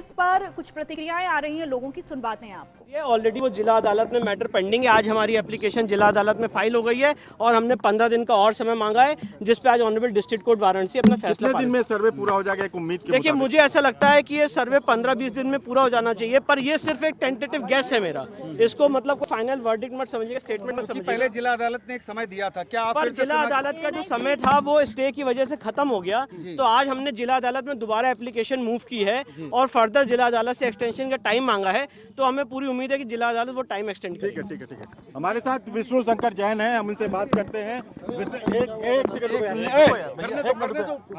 Case पर कुछ प्रतिक्रियाएं आ रही हैं लोगों की, सुन बातें हैं आपको। ये ऑलरेडी वो जिला अदालत में मैटर पेंडिंग है। आज हमारी एप्लीकेशन जिला अदालत में फाइल हो गई है और हमने 15 दिन का और समय मांगा है, जिस पे आज ऑनरेबल डिस्ट्रिक्ट कोर्ट वाराणसी अपना फैसला कितने दिन में सर्वे पूरा हो जाएगा एक उम्मीद के देखिए, मुझे ऐसा लगता है कि ये सर्वे 15-20 दिन में पूरा हो जाना चाहिए, पर ये सिर्फ एक टेंटेटिव गैस है मेरा। इसको मतलब फाइनल वर्डिक्ट मत समझिए, स्टेटमेंट मत समझिए। पहले जिला अदालत ने एक समय दिया था, क्या आप पर फिर से जिला अदालत का जो समय था वो स्टे की वजह से खत्म हो गया, तो आज हमने जिला अदालत में दोबारा एप्लीकेशन मूव की है और फर्दर जिला अदालत से एक्सटेंशन का टाइम मांगा है, तो हमें पूरी उम्मीद है कि जिला अदालत वो टाइम एक्सटेंड करेगी। ठीक है। हमारे साथ विष्णु शंकर जैन है, हम उनसे बात करते हैं। एक सेकंड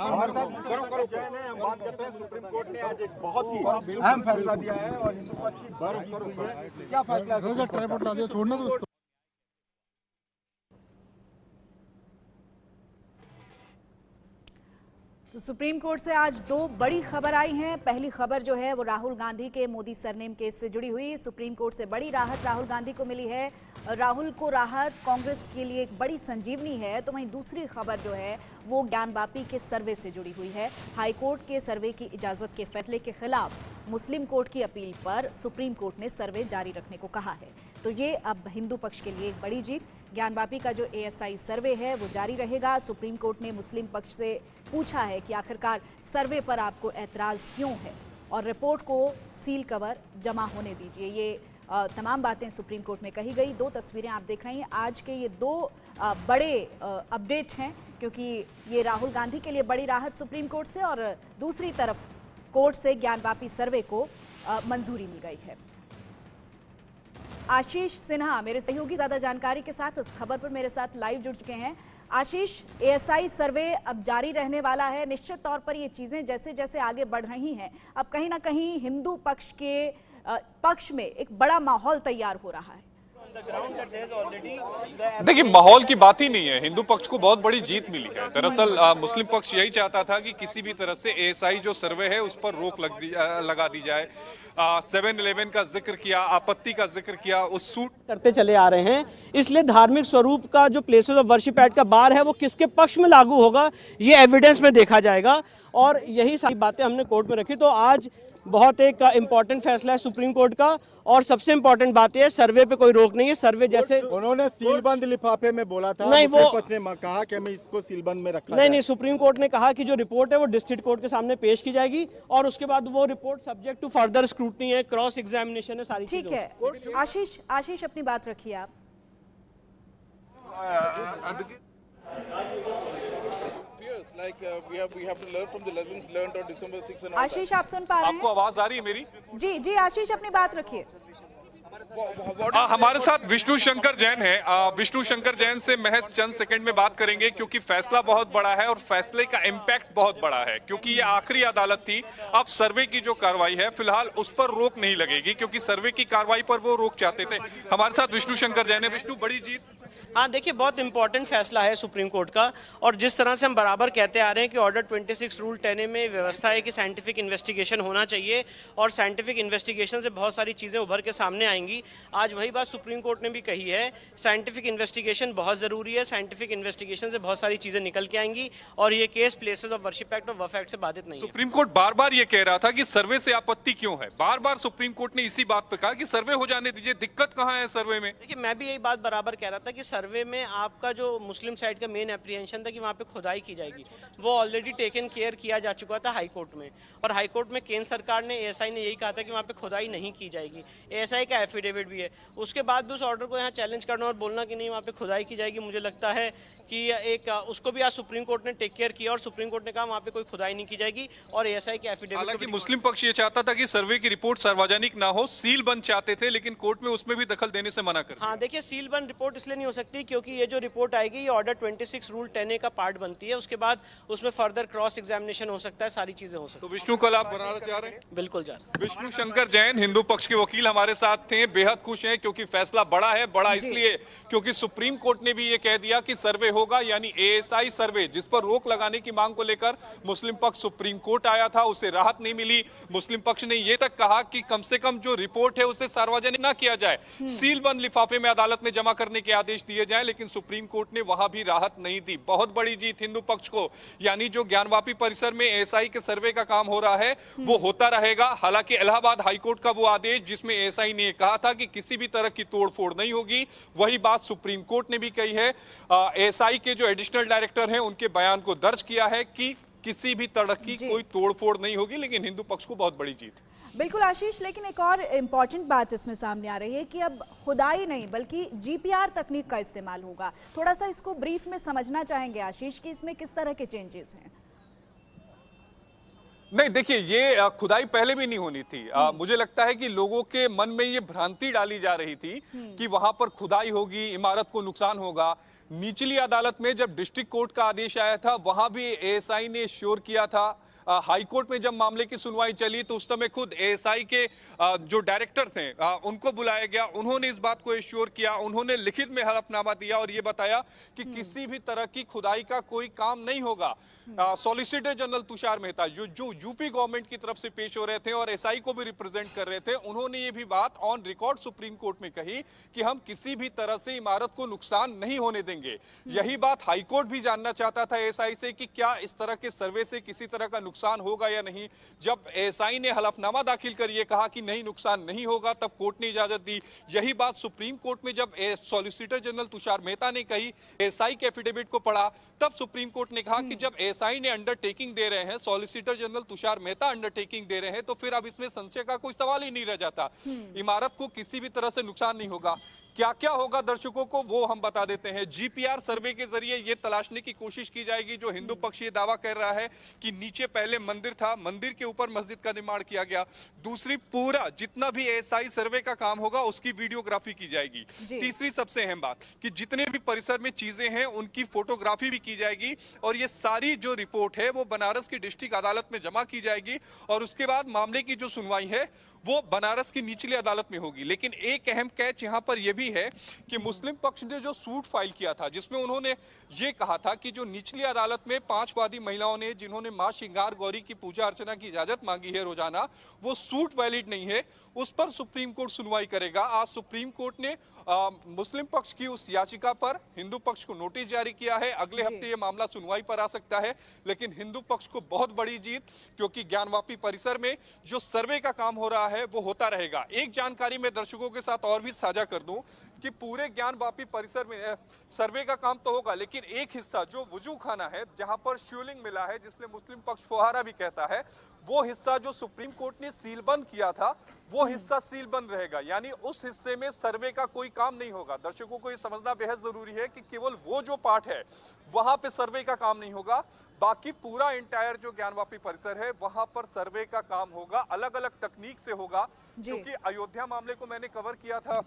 हमारे साथ विष्णु जैन है, हम बात करते हैं। सुप्रीम कोर्ट ने आज एक बहुत ही अहम फैसला दिया है और हिंदू पक्ष की बढ़ हुई है। क्या फैसला है? छोड़ना तो तो सुप्रीम कोर्ट से आज दो बड़ी खबर आई हैं। पहली खबर जो है वो राहुल गांधी के मोदी सरनेम केस से जुड़ी हुई। सुप्रीम कोर्ट से बड़ी राहत राहुल गांधी को मिली है। राहुल को राहत कांग्रेस के लिए एक बड़ी संजीवनी है। तो वहीं दूसरी खबर जो है वो ज्ञानवापी के सर्वे से जुड़ी हुई है। हाईकोर्ट के सर्वे की इजाजत के फैसले के खिलाफ मुस्लिम कोर्ट की अपील पर सुप्रीम कोर्ट ने सर्वे जारी रखने को कहा है। तो ये अब हिंदू पक्ष के लिए एक बड़ी जीत। ज्ञानवापी का जो ASI सर्वे है वो जारी रहेगा। सुप्रीम कोर्ट ने मुस्लिम पक्ष से पूछा है कि आखिरकार सर्वे पर आपको ऐतराज क्यों है और रिपोर्ट को सील कवर जमा होने दीजिए। ये तमाम बातें सुप्रीम कोर्ट में कही गई। दो तस्वीरें आप देख रहे हैं। आज के ये दो बड़े अपडेट हैं, क्योंकि ये राहुल गांधी के लिए बड़ी राहत सुप्रीम कोर्ट से और दूसरी तरफ कोर्ट से ज्ञानवापी सर्वे को मंजूरी मिल गई है। आशीष सिन्हा मेरे सहयोगी ज्यादा जानकारी के साथ इस खबर पर मेरे साथ लाइव जुड़ चुके हैं। आशीष, ASI सर्वे अब जारी रहने वाला है। निश्चित तौर पर ये चीजें जैसे जैसे आगे बढ़ रही हैं, अब कहीं ना कहीं हिंदू पक्ष के पक्ष में एक बड़ा माहौल तैयार हो रहा है। देखिए, माहौल की बात ही नहीं है। हिंदू पक्ष को बहुत बड़ी जीत मिली है। दरअसल मुस्लिम पक्ष यही चाहता था कि किसी भी तरह से ASI जो सर्वे है उस पर रोक लगा दी जाए। 7-11 का जिक्र किया, आपत्ति का जिक्र किया, उस सूट करते चले आ रहे हैं। इसलिए धार्मिक स्वरूप का जो प्लेसेस ऑफ वर्शिप एक्ट का बार है वो किसके पक्ष में लागू होगा ये एविडेंस में देखा जाएगा, और यही सारी बातें हमने कोर्ट में रखी। तो आज बहुत एक इम्पोर्टेंट फैसला है सुप्रीम कोर्ट का, और सबसे इम्पोर्टेंट बात यह है सर्वे पे कोई रोक नहीं है। सर्वे जैसे उन्होंने सीलबंद लिफाफे में बोला था, नहीं, वो ने कहा कि हमें इसको सीलबंद में रखा नहीं, सुप्रीम कोर्ट ने कहा कि जो रिपोर्ट है वो डिस्ट्रिक्ट कोर्ट के सामने पेश की जाएगी और उसके बाद वो report subject to further scrutiny है, क्रॉस एग्जामिनेशन है, सारी ठीक है। आशीष अपनी बात रखिए आप। आशीष, आप सुन पा रहे हैं? आपको आवाज आ रही है मेरी? जी आशीष अपनी बात रखिए। हमारे साथ विष्णु शंकर जैन है। विष्णु शंकर जैन से महज चंद सेकंड में बात करेंगे, क्योंकि फैसला बहुत बड़ा है और फैसले का इम्पैक्ट बहुत बड़ा है, क्योंकि ये आखिरी अदालत थी। अब सर्वे की जो कार्रवाई है फिलहाल उस पर रोक नहीं लगेगी, क्योंकि सर्वे की कार्रवाई पर वो रोक चाहते थे। हमारे साथ विष्णु शंकर जैन है। विष्णु, बड़ी जीत। हाँ, देखिए, बहुत इंपॉर्टेंट फैसला है सुप्रीम कोर्ट का, और जिस तरह से हम बराबर कहते आ रहे हैं कि ऑर्डर 26 रूल 10A में व्यवस्था है कि साइंटिफिक इन्वेस्टिगेशन होना चाहिए और साइंटिफिक इन्वेस्टिगेशन से बहुत सारी चीज़ें उभर के सामने आएंगी। आज वही बात सुप्रीम कोर्ट ने भी कही है। साइंटिफिक इन्वेस्टिगेशन बहुत ज़रूरी है। साइंटिफिक इन्वेस्टिगेशन से बहुत सारी चीज़ें निकल के आएंगी और ये case places of worship act और वफ एक्ट से बाधित नहीं है। सुप्रीम कोर्ट बार बार ये कह रहा था कि सर्वे से आपत्ति क्यों है। बार बार सुप्रीम कोर्ट ने इसी बात पर कहा कि सर्वे हो जाने दीजिए, दिक्कत कहाँ है सर्वे में। देखिए, मैं भी यही बात बराबर कह रहा था कि सर्वे में आपका जो मुस्लिम साइड का मेन एप्रीहेंशन था कि वहाँ पे खुदाई की जाएगी, वो ऑलरेडी टेकन केयर किया जा चुका था हाई कोर्ट में, और हाई कोर्ट में केंद्र सरकार ने ASI ने यही कहा था कि वहाँ पे खुदाई नहीं की जाएगी। ASI का एफिडेविट भी है। उसके बाद भी उस ऑर्डर को यहाँ चैलेंज करना और बोलना कि नहीं वहाँ पे खुदाई की जाएगी, मुझे लगता है कि एक उसको भी आज सुप्रीम कोर्ट ने टेक केयर किया और सुप्रीम कोर्ट ने कहा वहाँ पे कोई खुदाई नहीं की जाएगी और ASI के एफिडेविट। हालांकि मुस्लिम पक्ष ये चाहता था कि सर्वे की रिपोर्ट सार्वजनिक ना हो, सील बंद चाहते थे, लेकिन कोर्ट में उसमें भी दखल देने से मना कर। हाँ, देखिए, सील बंद रिपोर्ट इसलिए नहीं हो सकती क्योंकि ये जो रिपोर्ट आएगी ये ऑर्डर 26 रूल 10A का पार्ट बनती है। उसके बाद उसमें फर्दर क्रॉस एग्जामिनेशन हो सकता है, सारी चीजें हो सकती तो विष्णु, कल आप बनारस जा रहे हैं? बिल्कुल जा रहे हैं। विष्णु शंकर जैन हिंदू पक्ष के वकील हमारे साथ थे। बेहद खुश हैं क्योंकि फैसला बड़ा है। बड़ा इसलिए क्योंकि सुप्रीम कोर्ट ने भी ये कह दिया कि सर्वे होगा, यानी ASI सर्वे जिस पर रोक लगाने की मांग को लेकर मुस्लिम पक्ष सुप्रीम कोर्ट आया था, उसे राहत नहीं मिली। मुस्लिम पक्ष ने यह तक कहा कि कम से कम जो रिपोर्ट है उसे सार्वजनिक ना किया जाए, सील बंद लिफाफे में अदालत ने जमा करने के आदेश दिए दिए जाएं, लेकिन सुप्रीम कोर्ट ने वहां भी राहत नहीं दी। बहुत बड़ी जीत हिंदू पक्ष को, यानी जो ज्ञानवापी परिसर में एएसआई के सर्वे का काम हो रहा है वो होता रहेगा। हालांकि इलाहाबाद हाईकोर्ट का वो आदेश जिसमें एएसआई ने कहा था कि किसी भी तरह की तोड़फोड़ नहीं होगी, वही बात सुप्रीम कोर्ट ने भी कही है। एएसआई के जो एडिशनल डायरेक्टर हैं उनके बयान को दर्ज किया है कि किसी भी तरह की कोई तोड़फोड़ नहीं होगी, लेकिन हिंदू पक्ष को बहुत बड़ी जीत। बिल्कुल आशीष, लेकिन एक और इम्पॉर्टेंट बात इसमें सामने आ रही है कि अब खुदाई नहीं बल्कि जीपीआर तकनीक का इस्तेमाल होगा। थोड़ा सा इसको ब्रीफ में समझना चाहेंगे आशीष कि इसमें किस तरह के चेंजेस हैं। नहीं, देखिए, ये खुदाई पहले भी नहीं होनी थी। मुझे लगता है कि लोगों के मन में ये भ्रांति डाली जा रही थी कि वहां पर खुदाई होगी, इमारत को नुकसान होगा। निचली अदालत में जब डिस्ट्रिक्ट कोर्ट का आदेश आया था वहां भी एएसआई ने श्योर किया था। हाई कोर्ट में जब मामले की सुनवाई चली तो उस समय खुद एएसआई के जो डायरेक्टर थे उनको बुलाया गया, उन्होंने इस बात को एश्योर किया, उन्होंने लिखित में हलफनामा दिया और ये बताया कि किसी भी तरह की खुदाई का कोई काम नहीं होगा। सॉलिसिटर जनरल तुषार मेहता जो यूपी गवर्नमेंट की तरफ से पेश हो रहे थे और एसआई को भी रिप्रेजेंट कर रहे थे, उन्होंने ये भी बात ऑन रिकॉर्ड सुप्रीम कोर्ट में कही कि हम किसी भी तरह से इमारत को नुकसान नहीं होने देंगे। यही बात हाईकोर्ट भी जानना चाहता था एएसआई से कि क्या इस तरह के सर्वे से किसी तरह का नुकसान होगा या नहीं। जब एएसआई ने हलफनामा दाखिल कर ये कहा कि नहीं, नुकसान नहीं होगा, तब कोर्ट ने इजाजत दी। यही बात सुप्रीम कोर्ट में जब सॉलिसिटर जनरल तुषार मेहता ने कही, एएसआई के एफिडेविट को पढ़ा, तब सुप्रीम कोर्ट ने कहा कि जब एएसआई ने अंडरटेकिंग दे रहे हैं, solicitor general Tushar Mehta undertaking दे रहे हैं, तो फिर अब इसमें संशय का कोई सवाल ही नहीं रह जाता। इमारत को किसी भी तरह से नुकसान नहीं होगा। क्या क्या होगा दर्शकों को वो हम बता देते हैं। जीपीआर सर्वे के जरिए ये तलाशने की कोशिश की जाएगी, जो हिंदू पक्ष ये दावा कर रहा है कि नीचे पहले मंदिर था, मंदिर के ऊपर मस्जिद का निर्माण किया गया। दूसरी, पूरा जितना भी एएसआई सर्वे का काम होगा उसकी वीडियोग्राफी की जाएगी। तीसरी सबसे अहम बात कि जितने भी परिसर में चीजें हैं उनकी फोटोग्राफी भी की जाएगी और ये सारी जो रिपोर्ट है वो बनारस की डिस्ट्रिक्ट अदालत में जमा की जाएगी और उसके बाद मामले की जो सुनवाई है वो बनारस की निचली अदालत में होगी। लेकिन एक अहम कैच यहाँ पर यह भी है कि मुस्लिम पक्ष ने जो सूट फाइल किया था जिसमें उन्होंने ये कहा था कि जो निचली अदालत में 5 वादी महिलाओं ने जिन्होंने मां श्रृंगार गौरी की पूजा अर्चना की इजाजत मांगी है रोजाना, वो सूट वैलिड नहीं है, उस पर सुप्रीम कोर्ट सुनवाई करेगा। आज सुप्रीम कोर्ट ने मुस्लिम पक्ष की उस याचिका पर हिंदू पक्ष को नोटिस जारी किया है। अगले हफ्ते ये मामला सुनवाई पर आ सकता है, लेकिन हिंदू पक्ष को बहुत बड़ी जीत, क्योंकि ज्ञानवापी परिसर में जो सर्वे का काम हो रहा है वो होता रहेगा। एक जानकारी मैं दर्शकों के साथ और भी साझा कर दूं कि पूरे ज्ञानवापी परिसर में सर्वे का काम तो होगा, लेकिन एक हिस्सा जो वजू खाना है जहां पर शिवलिंग मिला है, जिसमें मुस्लिम पक्ष फुहारा भी कहता है, वो हिस्सा जो सुप्रीम कोर्ट ने सीलबंद किया था वो हिस्सा सीलबंद रहेगा, यानी उस हिस्से में सर्वे का कोई काम नहीं होगा। दर्शकों को ये समझना बेहद जरूरी है कि केवल वो जो पार्ट है वहां पे सर्वे का काम नहीं होगा, बाकी पूरा इंटायर जो ज्ञानवापी परिसर है वहां पर सर्वे का काम होगा, अलग अलग तकनीक से होगा। क्योंकि अयोध्या मामले को मैंने कवर किया था,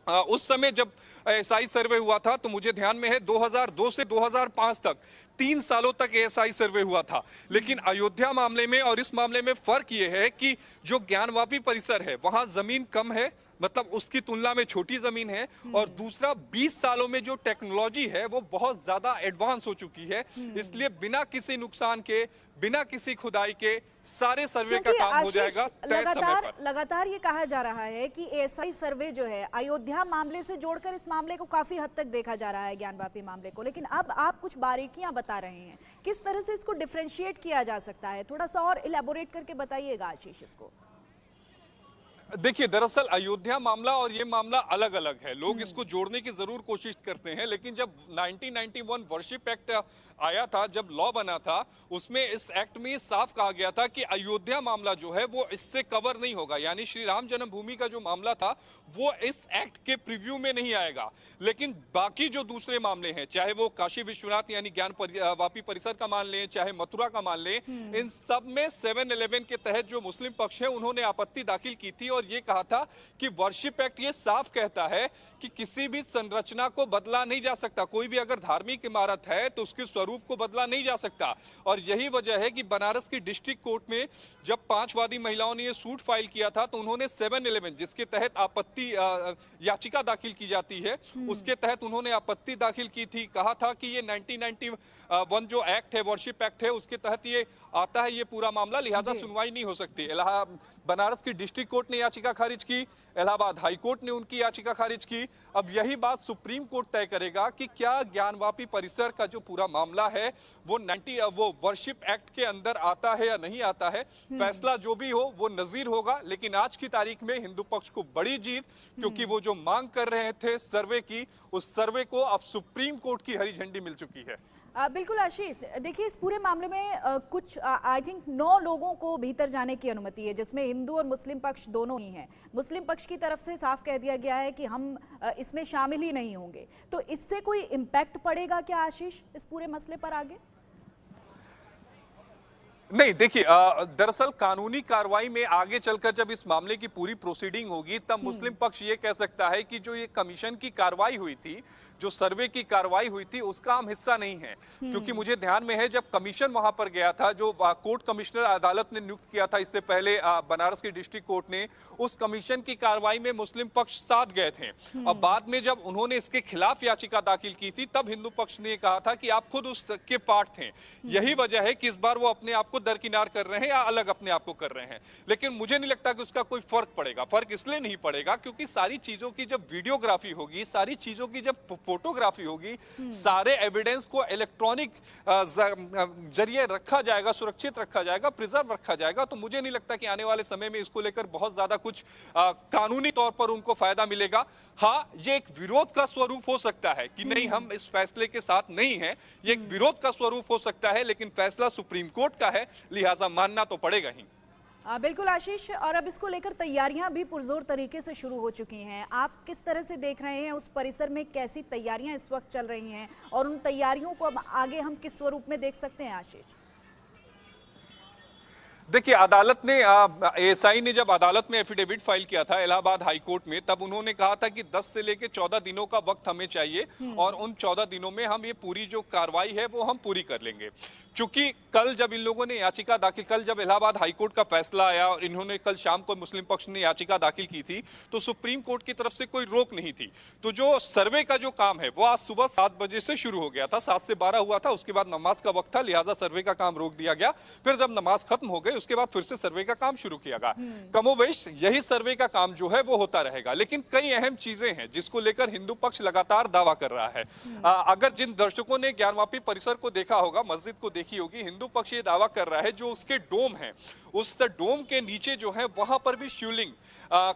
उस समय जब एएसआई सर्वे हुआ था तो मुझे ध्यान में है 2002 से 2005 तक 3 सालों तक एएसआई सर्वे हुआ था। लेकिन अयोध्या मामले में और इस मामले में फर्क यह है कि जो ज्ञानवापी परिसर है वहां जमीन कम है, मतलब उसकी तुलना में छोटी जमीन है, और दूसरा 20 सालों में जो टेक्नोलॉजी है वो बहुत ज्यादा एडवांस हो चुकी है, इसलिए बिना किसी नुकसान के, बिना किसी खुदाई के सारे सर्वे का काम हो जाएगा तय समय पर। लगातार ये कहा जा रहा है कि एएसआई सर्वे जो है अयोध्या मामले से जोड़कर इस मामले को काफी हद तक देखा जा रहा है, ज्ञानवापी मामले को, लेकिन अब आप कुछ बारीकियां बता रहे हैं, किस तरह से इसको डिफरेंशिएट किया जा सकता है, थोड़ा सा और इलेबोरेट करके बताइएगा आशीष इसको। देखिए, दरअसल अयोध्या मामला और ये मामला अलग अलग है। लोग इसको जोड़ने की जरूर कोशिश करते हैं, लेकिन जब 1991 वर्शिप एक्ट आया था, जब लॉ बना था, उसमें इस एक्ट में साफ कहा गया था कि अयोध्या मामला जो है वो इससे कवर नहीं होगा, यानी श्री राम जन्मभूमि का जो मामला था वो इस एक्ट के प्रीव्यू में नहीं आएगा। लेकिन बाकी जो दूसरे मामले हैं, चाहे वो काशी विश्वनाथ यानी ज्ञानवापी परिसर का मान लें, चाहे मथुरा का मान लें, इन सब में 711 के तहत जो मुस्लिम पक्ष है उन्होंने आपत्ति दाखिल की थी और ये कहा था कि वर्शिप एक्ट ये साफ कहता है कि किसी भी संरचना को बदला नहीं जा सकता, कोई भी अगर धार्मिक इमारत है तो उसके स्वरूप को बदला नहीं जा सकता। और यही वजह है कि बनारस की डिस्ट्रिक्ट कोर्ट में जब 5 वादी महिलाओं ने ये सूट फाइल किया था तो उन्होंने 711 जिसके तहत आपत्ति याचिका दाखिल की जाती है, उसके तहत उन्होंने आपत्ति दाखिल की थी। कहा था कि ये 1991 जो एक्ट है, वर्शिप एक्ट है, उसके तहत ये आता है ये पूरा मामला, लिहाजा सुनवाई नहीं हो सकती। बनारस की डिस्ट्रिक्ट कोर्ट ने याचिका खारिज की, इलाहाबाद हाईकोर्ट ने उनकी याचिका खारिज की। अब यही बात सुप्रीम कोर्ट तय करेगा कि क्या ज्ञानवापी परिसर का जो पूरा मामला है वो वर्शिप एक्ट के अंदर आता है या नहीं आता है। फैसला जो भी हो वो नजीर होगा, लेकिन आज की तारीख में हिंदू पक्ष को बड़ी जीत, क्योंकि वो जो मांग कर रहे थे सर्वे की, उस सर्वे को अब सुप्रीम कोर्ट की हरी झंडी मिल चुकी है। बिल्कुल आशीष, देखिए इस पूरे मामले में कुछ आई थिंक 9 लोगों को भीतर जाने की अनुमति है, जिसमें हिंदू और मुस्लिम पक्ष दोनों ही हैं। मुस्लिम पक्ष की तरफ से साफ कह दिया गया है कि हम इसमें शामिल ही नहीं होंगे। तो इससे कोई इम्पैक्ट पड़ेगा क्या आशीष इस पूरे मसले पर आगे? नहीं, देखिए दरअसल कानूनी कार्रवाई में आगे चलकर जब इस मामले की पूरी प्रोसीडिंग होगी तब मुस्लिम पक्ष ये कह सकता है कि जो ये कमीशन की कार्रवाई हुई थी, जो सर्वे की कार्रवाई हुई थी, उसका हम हिस्सा नहीं है। क्योंकि मुझे ध्यान में है जब कमीशन वहां पर गया था, जो कोर्ट कमिश्नर अदालत ने नियुक्त किया था इससे पहले बनारस की डिस्ट्रिक्ट कोर्ट ने, उस कमीशन की कार्रवाई में मुस्लिम पक्ष साथ गए थे। और बाद में जब उन्होंने इसके खिलाफ याचिका दाखिल की थी तब हिंदू पक्ष ने कहा था कि आप खुद उसके पार्ट थे। यही वजह है कि इस बार वो अपने आप को दरकिनार कर रहे हैं या अलग अपने आप को कर रहे हैं। लेकिन मुझे नहीं लगता कि उसका कोई फर्क पड़ेगा। फर्क इसलिए नहीं पड़ेगा क्योंकि सारी चीजों की जब वीडियोग्राफी होगी, सारी चीजों की जब फोटोग्राफी होगी, सारे एविडेंस को इलेक्ट्रॉनिक जरिए रखा जाएगा, सुरक्षित रखा जाएगा, प्रिजर्व रखा जाएगा, तो मुझे नहीं लगता कि आने वाले समय में इसको लेकर बहुत ज्यादा कुछ कानूनी तौर पर उनको फायदा मिलेगा। हाँ, ये एक विरोध का स्वरूप हो सकता है कि नहीं, हम इस फैसले के साथ नहीं हैं, ये एक विरोध का स्वरूप हो सकता है, लेकिन फैसला सुप्रीम कोर्ट का है, लिहाजा मानना तो पड़ेगा ही। बिल्कुल आशीष, और अब इसको लेकर तैयारियां भी पुरजोर तरीके से शुरू हो चुकी हैं। आप किस तरह से देख रहे हैं, उस परिसर में कैसी तैयारियां इस वक्त चल रही हैं और उन तैयारियों को अब आगे हम किस स्वरूप में देख सकते हैं आशीष? देखिए, अदालत ने एएसआई ने जब अदालत में एफिडेविट फाइल किया था इलाहाबाद हाई कोर्ट में, तब उन्होंने कहा था कि 10 से लेकर 14 दिनों का वक्त हमें चाहिए और उन 14 दिनों में हम ये पूरी जो कार्रवाई है वो हम पूरी कर लेंगे। चूंकि कल जब इन लोगों ने याचिका दाखिल, कल जब इलाहाबाद हाई कोर्ट का फैसला आया और इन्होंने कल शाम को मुस्लिम पक्ष ने याचिका दाखिल की थी, तो सुप्रीम कोर्ट की तरफ से कोई रोक नहीं थी। तो जो सर्वे का जो काम है वो आज सुबह 7 बजे से शुरू हो गया था, 7 से 12 हुआ था, उसके बाद नमाज का वक्त था, लिहाजा सर्वे का काम रोक दिया गया। फिर जब नमाज खत्म हो गई उसके बाद फिर से सर्वे का काम शुरू किया गया। कमोबेश यही सर्वे का काम जो है वो होता रहेगा, लेकिन कई अहम चीजें हैं जिसको लेकर हिंदू पक्ष लगातार दावा कर रहा है। अगर जिन दर्शकों ने ज्ञानवापी परिसर को देखा होगा, मस्जिद को देखी होगी, हिंदू पक्ष ये दावा कर रहा है जो उसके डोम है, उस डोम के नीचे जो है वहां पर भी शिवलिंग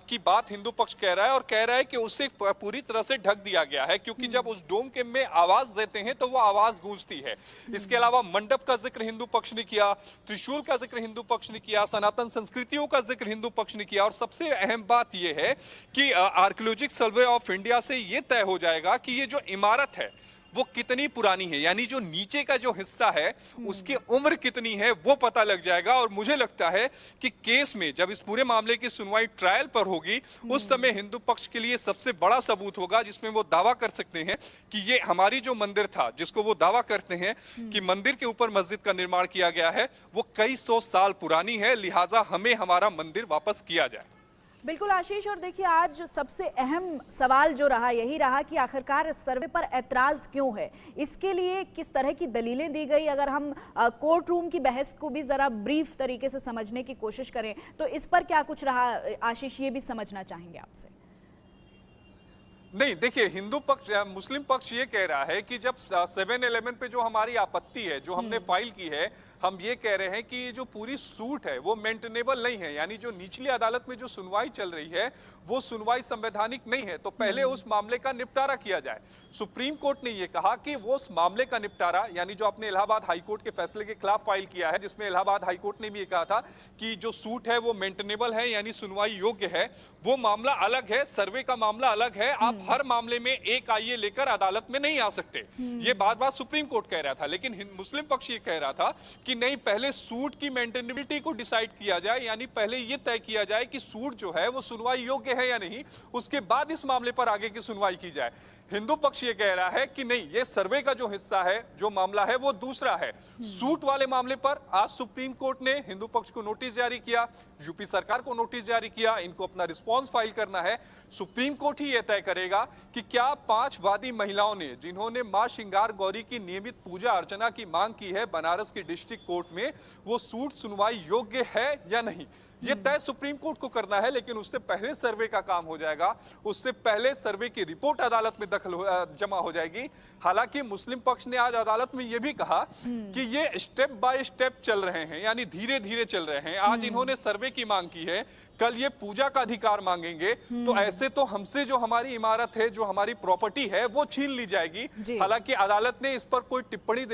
की बात हिंदू पक्ष कह रहा है और कह रहा है कि उसे पूरी तरह से ढक दिया गया है, क्योंकि जब उस डोम के में आवाज देते हैं तो वो आवाज गूंजती है। इसके अलावा मंडप का जिक्र हिंदू पक्ष ने किया, त्रिशूल का जिक्र हिंदू पक्ष ने किया, सनातन संस्कृतियों का जिक्र हिंदू पक्ष ने किया, और सबसे अहम बात यह है कि आर्कियोलॉजिकल सर्वे ऑफ इंडिया से यह तय हो जाएगा कि ये जो इमारत है वो कितनी पुरानी है, यानी जो नीचे का जो हिस्सा है उसकी उम्र कितनी है वो पता लग जाएगा। और मुझे लगता है कि केस में जब इस पूरे मामले की सुनवाई ट्रायल पर होगी, उस समय हिंदू पक्ष के लिए सबसे बड़ा सबूत होगा जिसमें वो दावा कर सकते हैं कि ये हमारी जो मंदिर था, जिसको वो दावा करते हैं कि मंदिर के ऊपर मस्जिद का निर्माण किया गया है, वो कई 100 साल पुरानी है, लिहाजा हमें हमारा मंदिर वापस किया जाए। बिल्कुल आशीष, और देखिए आज सबसे अहम सवाल जो रहा यही रहा कि आखिरकार सर्वे पर ऐतराज क्यों है, इसके लिए किस तरह की दलीलें दी गई। अगर हम कोर्ट रूम की बहस को भी जरा ब्रीफ तरीके से समझने की कोशिश करें तो इस पर क्या कुछ रहा आशीष, ये भी समझना चाहेंगे आपसे। नहीं, देखिए, हिंदू पक्ष, मुस्लिम पक्ष ये कह रहा है कि जब 7-11 पे जो हमारी आपत्ति है, जो हमने फाइल की है, हम ये कह रहे हैं कि ये जो पूरी सूट है वो मेंटेनेबल नहीं है, यानी जो निचली अदालत में जो सुनवाई चल रही है वो सुनवाई संवैधानिक नहीं है, तो पहले उस मामले का निपटारा किया जाए। सुप्रीम कोर्ट ने यह कहा कि वो उस मामले का निपटारा, यानी जो आपने इलाहाबाद हाईकोर्ट के फैसले के खिलाफ फाइल किया है, जिसमें इलाहाबाद हाईकोर्ट ने भी ये कहा था कि जो सूट है वो मेंटेनेबल है, यानी सुनवाई योग्य है, वो मामला अलग है, सर्वे का मामला अलग है। आप हर मामले में एक आईए लेकर अदालत में नहीं आ सकते, ये बात सुप्रीम कोर्ट कह रहा था। लेकिन मुस्लिम पक्ष ये कह रहा था कि नहीं, पहले सूट की मेंटेनेबिलिटी को डिसाइड किया जाए, यानी पहले ये तय किया जाए कि सूट जो है वो सुनवाई योग्य है या नहीं, उसके बाद इस मामले पर आगे की सुनवाई की जाए। हिंदू पक्ष ये कह रहा है कि नहीं, ये सर्वे का जो हिस्सा है, जो मामला है वो दूसरा है। सूट वाले मामले पर आज सुप्रीम कोर्ट ने हिंदू पक्ष को नोटिस जारी किया, यूपी सरकार को नोटिस जारी किया, इनको अपना रिस्पॉन्स फाइल करना है। सुप्रीम कोर्ट ही यह तय करेगा कि क्या 5 वादी महिलाओं ने, जिन्होंने मां श्रृंगार गौरी की नियमित पूजा अर्चना की मांग की है बनारस की डिस्ट्रिक्ट कोर्ट में, वो सूट सुनवाई योग्य है या नहीं, ये तय सुप्रीम कोर्ट को करना है। लेकिन उससे पहले सर्वे का काम हो जाएगा, उससे पहले सर्वे की रिपोर्ट अदालत में जमा हो जाएगी। हालांकि मुस्लिम पक्ष ने आज अदालत में यह भी कहा कि ये स्टेप बाय स्टेप चल रहे हैं, यानी धीरे धीरे चल रहे हैं। आज इन्होंने सर्वे की मांग की है, कल ये पूजा का अधिकार मांगेंगे, तो ऐसे तो हमसे जो हमारी इमारत है, जो हमारी प्रॉपर्टी है, वो छीन ली जाएगी। हालांकि अदालत ने इस पर कोई टिप्पणी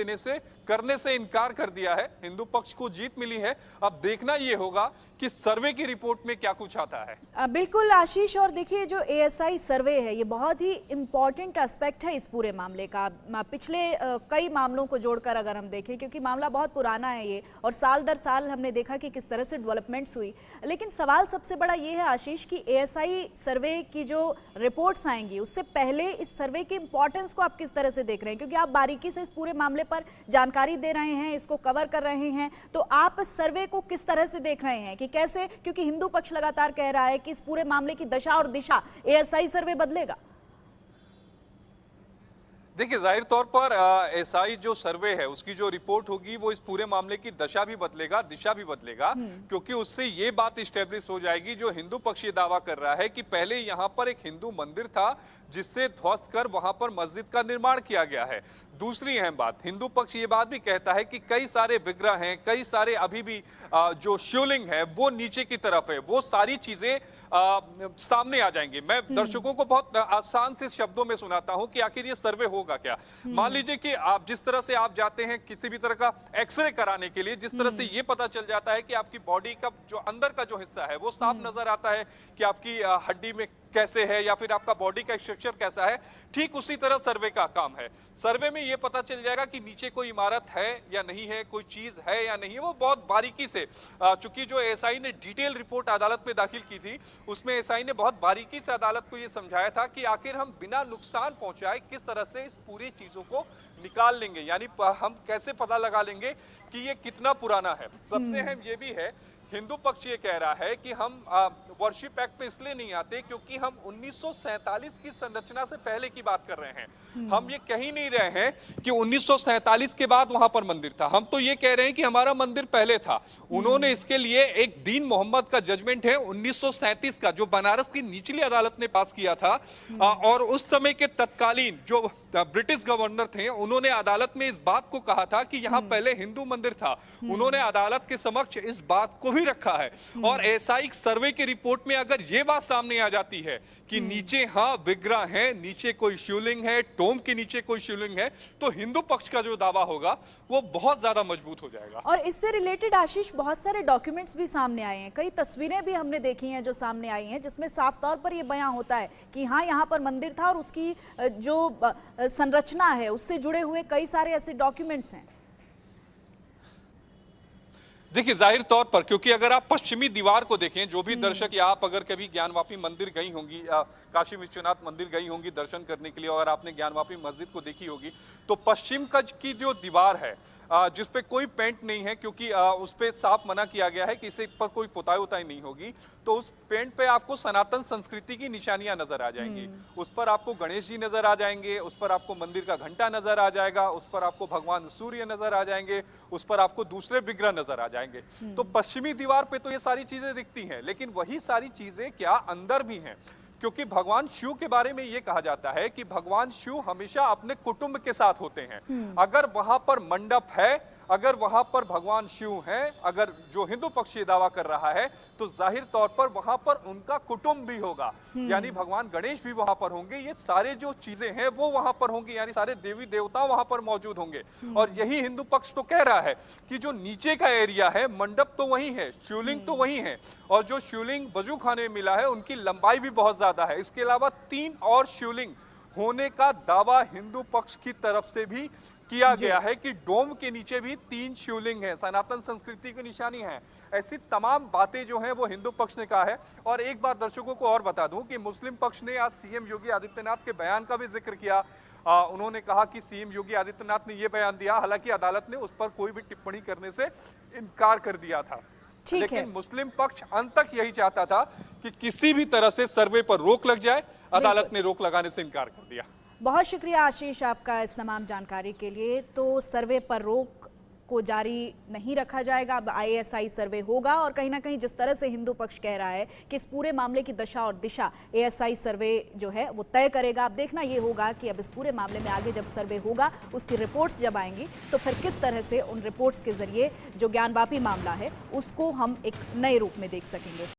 करने से इनकार कर दिया है। हिंदू पक्ष को जीत मिली है। अब देखना यह होगा कि सर्वे की रिपोर्ट में क्या कुछ आता है। बिल्कुल आशीष, और देखिए जो एएसआई सर्वे है ये बहुत ही इंपॉर्टेंट एस्पेक्ट है इस पूरे मामले का। पिछले कई मामलों को जोड़कर अगर हम देखें, क्योंकि मामला बहुत पुराना है ये, और साल दर साल हमने देखा कि किस तरह से डेवलपमेंट्स हुई। लेकिन सवाल सबसे बड़ा ये है आशीष कि एएसआई सर्वे की जो रिपोर्ट्स आएंगी उससे पहले इस सर्वे की इंपॉर्टेंस को आप किस तरह से देख रहे हैं, क्योंकि आप बारीकी से इस पूरे मामले पर जानकारी दे रहे हैं, इसको कवर कर रहे हैं, तो आप इस सर्वे को किस तरह से देख रहे हैं कि कैसे, क्योंकि हिंदू पक्ष लगातार कह रहा है कि इस पूरे मामले की दशा और दिशा एएसआई सर्वे बदलेगा। देखिए, जाहिर तौर पर एसआई जो सर्वे है उसकी जो रिपोर्ट होगी वो इस पूरे मामले की दशा भी बदलेगा, दिशा भी बदलेगा, क्योंकि उससे ये बात इस्टेब्लिश हो जाएगी जो हिंदू पक्ष ये दावा कर रहा है कि पहले यहाँ पर एक हिंदू मंदिर था जिससे ध्वस्त कर वहां पर मस्जिद का निर्माण किया गया है। दूसरी अहम बात, हिंदू पक्ष ये बात भी कहता है कि कई सारे विग्रह हैं, कई सारे अभी भी जो शिवलिंग है वो नीचे की तरफ है, वो सारी चीजें सामने आ जाएंगी। मैं दर्शकों को बहुत आसान से शब्दों में सुनाता हूं कि आखिर ये सर्वे होगा क्या। मान लीजिए कि आप जिस तरह से आप जाते हैं किसी भी तरह का एक्सरे कराने के लिए, जिस तरह से ये पता चल जाता है कि आपकी बॉडी का जो अंदर का जो हिस्सा है वो साफ नजर आता है कि आपकी हड्डी में कैसे है या फिर आपका बॉडी का स्ट्रक्चर कैसा है, ठीक उसी तरह सर्वे का काम है। सर्वे में यह पता चल जाएगा कि नीचे कोई इमारत है या नहीं है, कोई चीज है या नहीं है, वो बहुत बारीकी से, चूंकि जो एसआई ने डिटेल रिपोर्ट अदालत में दाखिल की थी उसमें एसआई ने बहुत बारीकी से अदालत को यह समझाया था कि आखिर हम बिना नुकसान पहुंचाए किस तरह से इस पूरी चीजों को निकाल लेंगे, यानी हम कैसे पता लगा लेंगे कि ये कितना पुराना है। सबसे अहम ये भी है, हिंदू पक्ष ये कह रहा है कि हम वर्शिप एक्ट पे इसलिए नहीं आते क्योंकि हम 1947 की संरचना से पहले की बात कर रहे हैं। हम ये कह ही नहीं रहे हैं कि 1947 के बाद वहां पर मंदिर था, हम तो ये कह रहे हैं कि हमारा मंदिर पहले था। उन्होंने इसके लिए एक दीन मोहम्मद का जजमेंट है 1937 का, जो बनारस की निचली अदालत ने पास किया था, और उस समय के तत्कालीन जो ब्रिटिश गवर्नर थे उन्होंने अदालत में इस बात को कहा था कि यहाँ पहले हिंदू मंदिर था। उन्होंने अदालत के समक्ष इस बात को भी रखा है। और एसआई सर्वे की रिपोर्ट में अगर ये बात सामने आ जाती है कि नीचे हाँ विग्रह है, नीचे कोई शिवलिंग है, टोम के नीचे कोई शिवलिंग है, तो हिंदू पक्ष का जो दावा होगा वो बहुत ज्यादा मजबूत हो जाएगा। और इससे रिलेटेड आशीष बहुत सारे डॉक्यूमेंट्स भी सामने आए हैं, कई तस्वीरें भी हमने देखी हैं जो सामने आई हैं, जिसमें साफ तौर पर यह बयां होता है कि हाँ यहाँ पर मंदिर था और उसकी जो संरचना है उससे जुड़े हुए कई सारे ऐसे डॉक्यूमेंट्स हैं। देखिए, जाहिर तौर पर क्योंकि अगर आप पश्चिमी दीवार को देखें, जो भी दर्शक या आप अगर कभी ज्ञानवापी मंदिर गई होंगी, काशी विश्वनाथ मंदिर गई होंगी दर्शन करने के लिए, और आपने ज्ञानवापी मस्जिद को देखी होगी, तो पश्चिम कज की जो दीवार है जिस पे कोई पेंट नहीं है, क्योंकि उस पे साफ मना किया गया है कि इसे पर कोई पुताई उताई नहीं होगी, तो उस पेंट पे आपको सनातन संस्कृति की निशानियां नजर आ जाएंगी। उस पर आपको गणेश जी नजर आ जाएंगे, उस पर आपको मंदिर का घंटा नजर आ जाएगा, उस पर आपको भगवान सूर्य नजर आ जाएंगे, उस पर आपको दूसरे विग्रह नजर आ जाएंगे। तो पश्चिमी दीवार पे तो ये सारी चीजें दिखती हैं, लेकिन वही सारी चीजें क्या अंदर भी हैं? क्योंकि भगवान शिव के बारे में यह कहा जाता है कि भगवान शिव हमेशा अपने कुटुंब के साथ होते हैं। अगर वहां पर मंडप है, अगर वहां पर भगवान शिव हैं, अगर जो हिंदू पक्ष ये दावा कर रहा है, तो जाहिर तौर पर वहां पर उनका कुटुंब भी होगा, यानी भगवान गणेश भी वहां पर होंगे। ये सारे जो चीजें हैं वो वहां पर होंगी, यानी सारे देवी देवता वहां पर मौजूद होंगे। और यही हिंदू पक्ष तो कह रहा है कि जो नीचे का एरिया है, मंडप तो वही है, शिवलिंग तो वही है, और जो शिवलिंग वजू खाने में मिला है उनकी लंबाई भी बहुत ज्यादा है। इसके अलावा 3 और शिवलिंग होने का दावा हिंदू पक्ष की तरफ से भी किया गया है कि डोम के नीचे भी 3 शिवलिंग हैं, सनातन संस्कृति की निशानी है। ऐसी तमाम बातें जो हैं वो हिंदू पक्ष ने कहा है। और एक बात दर्शकों को और बता दूं कि मुस्लिम पक्ष ने आज सीएम योगी आदित्यनाथ के बयान का भी जिक्र किया। उन्होंने कहा कि सीएम योगी आदित्यनाथ ने यह बयान दिया, हालांकि अदालत ने उस पर कोई भी टिप्पणी करने से इनकार कर दिया था। ठीक है। लेकिन मुस्लिम पक्ष अंत तक यही चाहता था कि किसी भी तरह से सर्वे पर रोक लग जाए। अदालत ने रोक लगाने से इनकार कर दिया। बहुत शुक्रिया आशीष आपका इस तमाम जानकारी के लिए। तो सर्वे पर रोक को जारी नहीं रखा जाएगा, अब आईएसआई सर्वे होगा और कहीं ना कहीं जिस तरह से हिंदू पक्ष कह रहा है कि इस पूरे मामले की दशा और दिशा एएसआई सर्वे जो है वो तय करेगा। अब देखना ये होगा कि अब इस पूरे मामले में आगे जब सर्वे होगा, उसकी रिपोर्ट्स जब आएंगी तो फिर किस तरह से उन रिपोर्ट्स के जरिए जो ज्ञानवापी मामला है उसको हम एक नए रूप में देख सकेंगे।